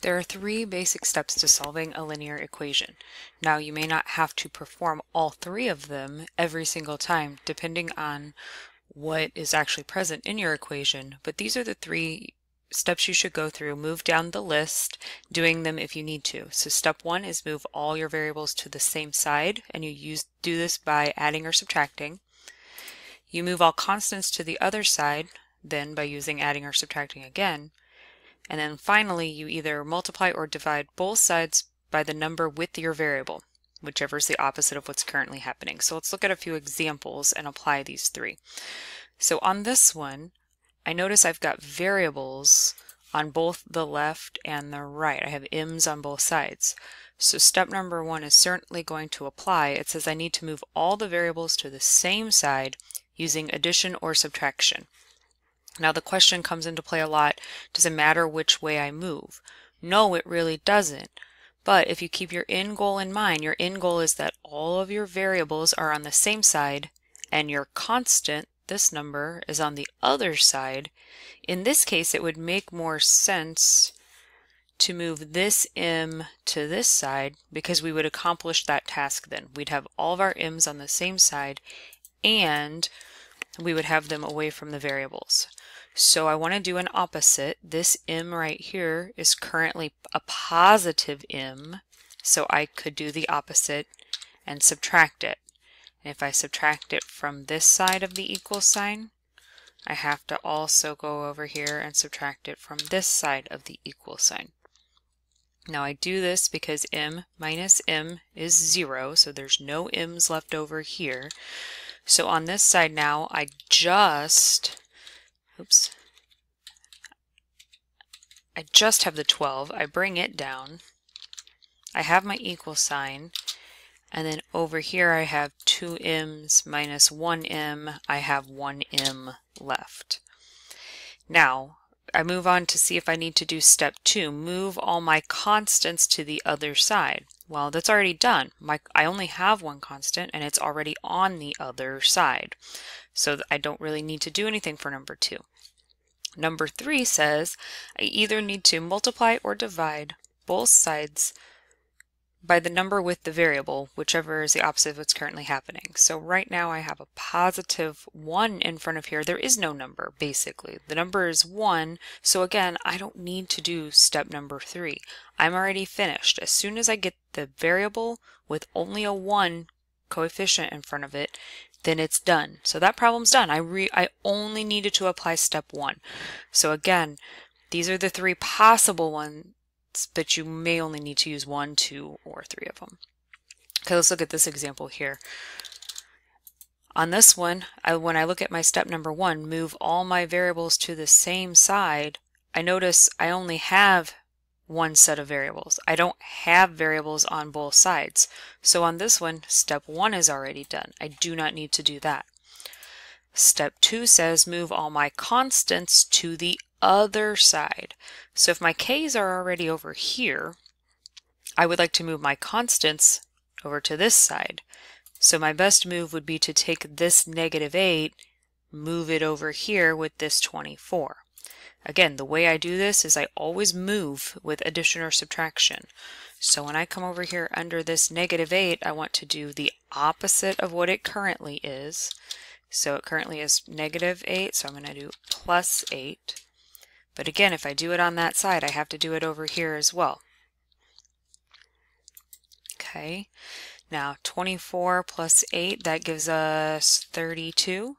There are three basic steps to solving a linear equation. Now, you may not have to perform all three of them every single time, depending on what is actually present in your equation, but these are the three steps you should go through. Move down the list, doing them if you need to. So step one is move all your variables to the same side, and you do this by adding or subtracting. You move all constants to the other side, then by using adding or subtracting again. And then finally, you either multiply or divide both sides by the number with your variable, whichever is the opposite of what's currently happening. So let's look at a few examples and apply these three. So on this one, I notice I've got variables on both the left and the right. I have m's on both sides. So step number one is certainly going to apply. It says I need to move all the variables to the same side using addition or subtraction. Now the question comes into play a lot, does it matter which way I move? No, it really doesn't. But if you keep your end goal in mind, your end goal is that all of your variables are on the same side and your constant, this number, is on the other side. In this case, it would make more sense to move this m to this side because we would accomplish that task then. We'd have all of our m's on the same side and we would have them away from the variables. So I want to do an opposite. This m right here is currently a positive m, so I could do the opposite and subtract it. And if I subtract it from this side of the equal sign, I have to also go over here and subtract it from this side of the equal sign. Now I do this because m minus m is 0, so there's no m's left over here. So on this side now, I just have the 12. I bring it down. I have my equal sign. And then over here I have 2m's minus 1m. I have 1m left. Now, I move on to see if I need to do step 2. Move all my constants to the other side. Well, that's already done. I only have one constant and it's already on the other side. So I don't really need to do anything for number 2. Number 3 says I either need to multiply or divide both sides by the number with the variable, whichever is the opposite of what's currently happening. So right now I have a positive 1 in front of here. There is no number, basically. The number is 1, so again, I don't need to do step number 3. I'm already finished. As soon as I get the variable with only a 1 coefficient in front of it, then it's done. So that problem's done. I only needed to apply step 1. So again, these are the 3 possible ones, but you may only need to use 1, 2, or 3 of them. Okay, let's look at this example here. On this one, when I look at my step number 1, move all my variables to the same side, I notice I only have one set of variables. I don't have variables on both sides. So on this one, step 1 is already done. I do not need to do that. Step 2 says move all my constants to the other side. So if my k's are already over here, I would like to move my constants over to this side. So my best move would be to take this -8, move it over here with this 24. Again, the way I do this is I always move with addition or subtraction. So when I come over here under this -8, I want to do the opposite of what it currently is. So it currently is -8, so I'm going to do +8. But again, if I do it on that side, I have to do it over here as well. Okay, now 24 plus 8, that gives us 32.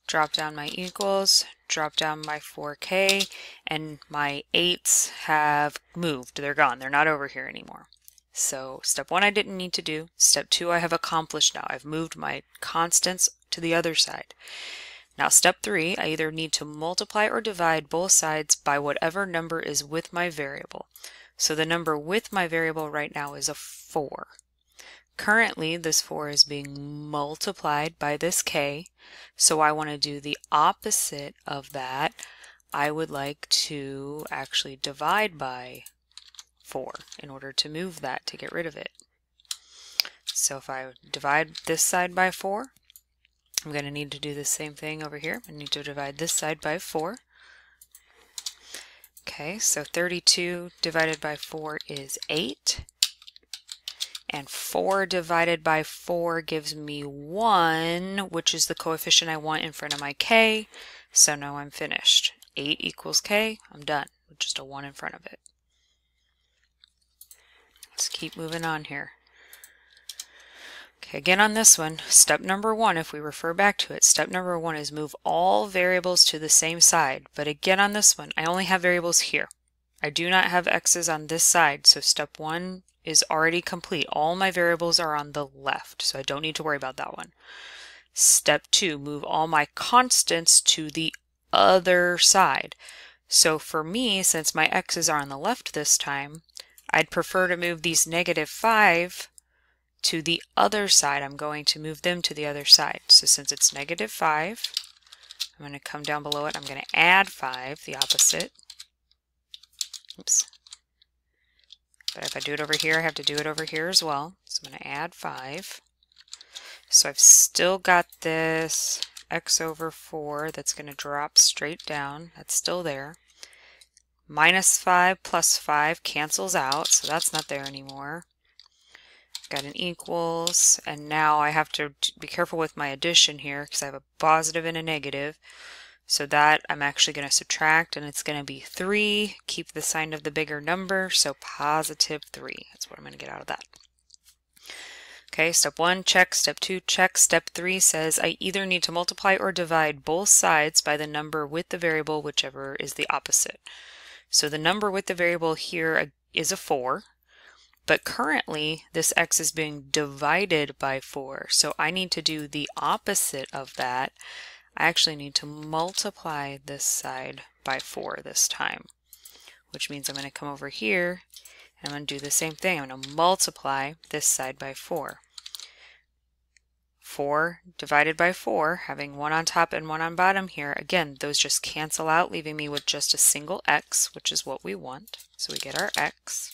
Drop down my equals, drop down my 4k, and my 8's have moved. They're gone. They're not over here anymore. So step 1 I didn't need to do. Step 2 I have accomplished now. I've moved my constants to the other side. Now step 3, I either need to multiply or divide both sides by whatever number is with my variable. So the number with my variable right now is a 4. Currently, this 4 is being multiplied by this k, so I want to do the opposite of that. I would like to actually divide by 4 in order to move that, to get rid of it. So if I divide this side by 4, I'm going to need to do the same thing over here. I need to divide this side by 4. Okay, so 32 divided by 4 is 8. And 4 divided by 4 gives me 1, which is the coefficient I want in front of my k. So now I'm finished. 8 equals k. I'm done with just a 1 in front of it. Let's keep moving on here. Okay, again on this one, step number 1, if we refer back to it, step number 1 is move all variables to the same side. But again on this one, I only have variables here. I do not have x's on this side, so step 1 is already complete. All my variables are on the left, so I don't need to worry about that one. Step 2, move all my constants to the other side. So for me, since my x's are on the left this time, I'd prefer to move these -5 to the other side. I'm going to move them to the other side. So since it's -5, I'm going to come down below it. I'm going to add 5, the opposite. Oops. But if I do it over here, I have to do it over here as well. So I'm going to add 5. So I've still got this x over 4 that's going to drop straight down. That's still there. -5 plus 5 cancels out, so that's not there anymore. Got an equals, and now I have to be careful with my addition here because I have a positive and a negative. So that I'm actually going to subtract, and it's going to be 3. Keep the sign of the bigger number, so positive 3. That's what I'm going to get out of that. Okay, step 1, check. Step 2, check. Step 3 says I either need to multiply or divide both sides by the number with the variable, whichever is the opposite. So the number with the variable here is a 4. But currently, this x is being divided by 4, so I need to do the opposite of that. I actually need to multiply this side by 4 this time, which means I'm going to come over here and I'm going to do the same thing. I'm going to multiply this side by 4. 4 divided by 4, having 1 on top and 1 on bottom here. Again, those just cancel out, leaving me with just a single x, which is what we want. So we get our x.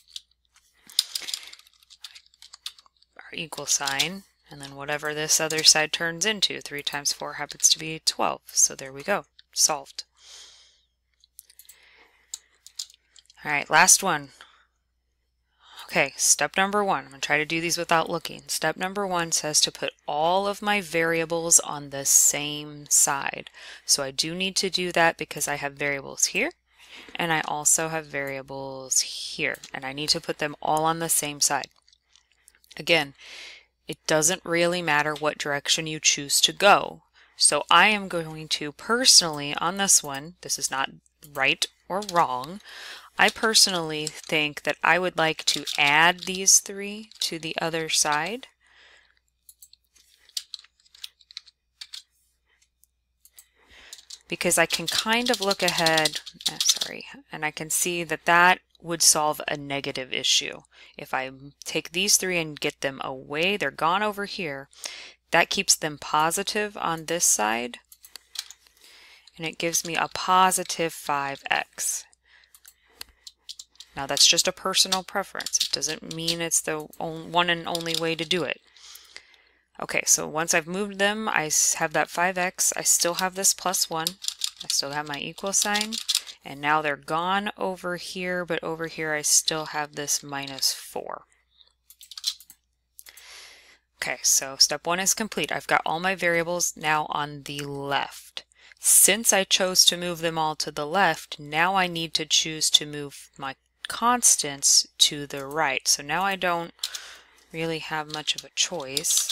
Equal sign, and then whatever this other side turns into. 3 times 4 happens to be 12. So there we go. Solved. Alright, last one. Okay, step number 1. I'm going to try to do these without looking. Step number 1 says to put all of my variables on the same side. So I do need to do that because I have variables here, and I also have variables here, and I need to put them all on the same side. Again, it doesn't really matter what direction you choose to go. So I am going to personally, on this one, this is not right or wrong, I personally think that I would like to add these 3 to the other side. Because I can kind of look ahead, and I can see that that would solve a negative issue. If I take these 3 and get them away, they're gone over here, that keeps them positive on this side, and it gives me a positive 5x. Now that's just a personal preference. It doesn't mean it's the one and only way to do it. Okay, so once I've moved them, I have that 5x, I still have this +1, I still have my equal sign, and now they're gone over here, but over here I still have this -4. Okay, so step 1 is complete. I've got all my variables now on the left. Since I chose to move them all to the left, now I need to choose to move my constants to the right. So now I don't really have much of a choice.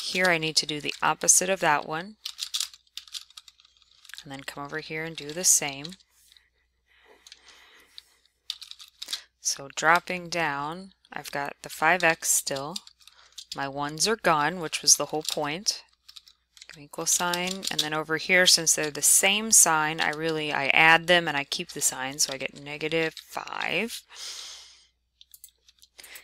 Here I need to do the opposite of that one, and then come over here and do the same. So dropping down, I've got the 5x still. My 1's are gone, which was the whole point. Equal sign, and then over here, since they're the same sign, I add them and I keep the sign, so I get -5.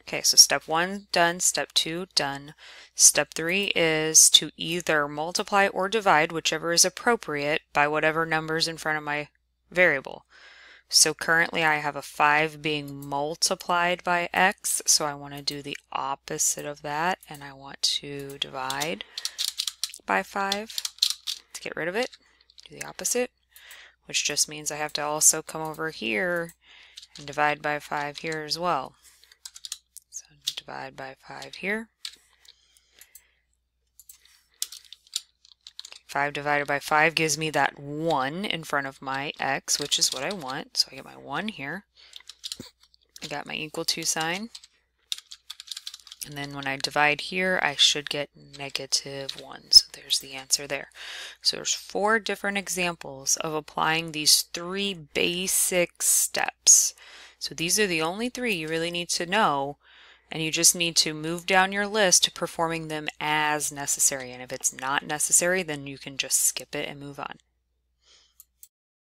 Okay, so step 1 done, step 2 done. Step 3 is to either multiply or divide, whichever is appropriate, by whatever number's in front of my variable. So currently I have a 5 being multiplied by x, so I want to do the opposite of that, and I want to divide by 5 to get rid of it. Do the opposite, which just means I have to also come over here and divide by 5 here as well. So divide by 5 here. 5 divided by 5 gives me that 1 in front of my x, which is what I want. So I get my 1 here. I got my equal to sign. And then when I divide here, I should get -1. So there's the answer there. So there's 4 different examples of applying these 3 basic steps. So these are the only 3 you really need to know, and you just need to move down your list to performing them as necessary. And if it's not necessary, then you can just skip it and move on.